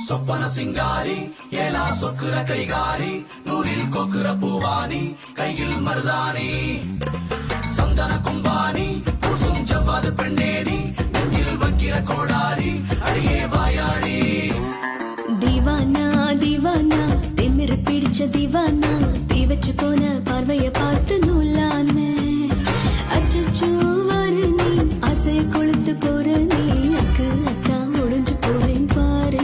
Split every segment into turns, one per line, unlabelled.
சொப்பன சிங்காரி ஏலா சொக்குற கைகாரி நூலில் கொக்குற பூவானி கையில் மருதானி சந்தன கும்பானி பூசும் ஜவ்வாது பெண்ணேனி நெஞ்சில் வைக்கிற கோடாரி அடியே வாயாடி
தீவானா தீவானா திமிரு பிடிச்ச தீவானா தீ வச்சு போன பார்வைய பார்த்து நூலான அச்சோ வரு நீ ஆசைய கொளுத்து போற நீ அக்கு அக்கா முடிஞ்சு போவேன் பாரு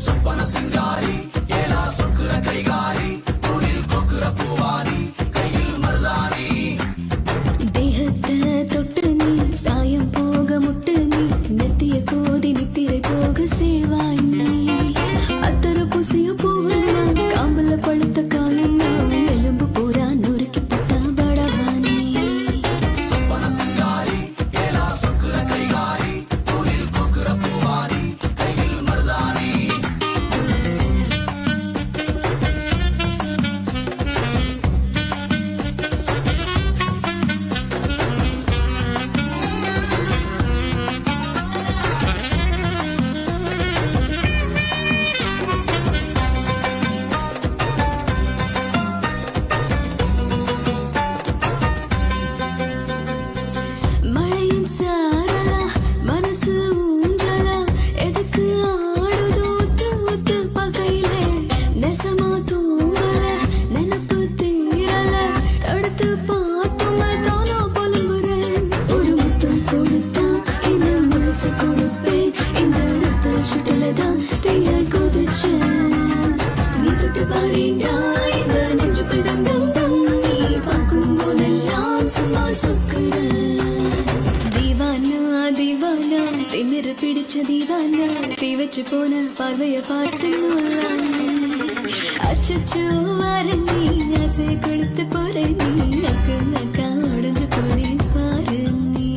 சொப்பன சிங்காரி ஏலா சொக்குற கைகாரி நூலில் கொக்குற பூவானி கையில் மருதானி
தேகத்தை தொட்டு நீ சாயம் போக முட்டு நீ நெத்திய கோதி நித்திரை போக சேவாய் நீ அத்தர புசிய பூவன்னா காம்பல பழுத்த காயன்னா எலும்பு பூரா நொறுக்கி போட்டா படவானே
சொப்பன சிங்காரி ஏலா சொக்குற கைகாரி நூலில் கொக்குற பூவானி கையில் மருதானி
மழையின் சாரலா மனசு ஊஞ்சலா எதுக்கு ஆடுதோ ஊத்து பகையிலே நெசமா தூங்கல நினப்பு தீரல தடுத்து பார்த்தும் தானோ புலம்புறேன் ஒரு முத்தம் கொடுத்தா இந்த முழுசு கொடுப்பேன் இந்த ரத்த சுட்டலதான் தீய கொதிச்சேன் நீ தொட்டு பாருண்டா இந்த நெஞ்சுக்குள் டம் டம் டம் நீ பார்க்கும் போதெல்லாம் சும்மா சொக்குறேன் தீவானா தீவானா திமிரு பிடிச்ச தீவானா தீ வச்சு போன பார்வைய பார்த்து அச்சோ வர நீ ஆசை கொளுத்து போற நீ அக்கு அக்கா உடஞ்சு போறேன் பாரு நீ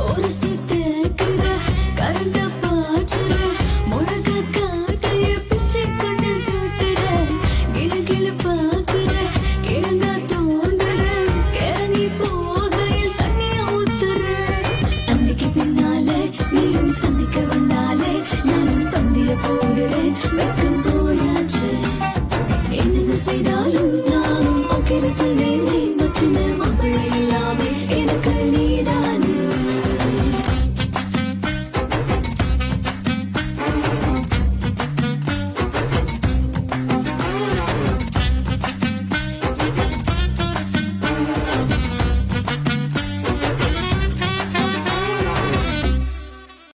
ஒரு சித்தக்குற கரண்ட பாய்ச்சுற முழக்க காட்டைய பிச்சை கொண்டு கூட்டுற கிளு பாக்குற கிழங்கா தோண்டுற கிளறி போகையில் தண்ணிய ஊத்துற அன்னைக்கு பின்னாலே நீயும் சந்திக்க வந்தாலே நானும் பந்திய போடுறேன் வெக்கம் போயாச்சு என்னென்ன செய்தாலும் நானும் ஓகே சொல்ல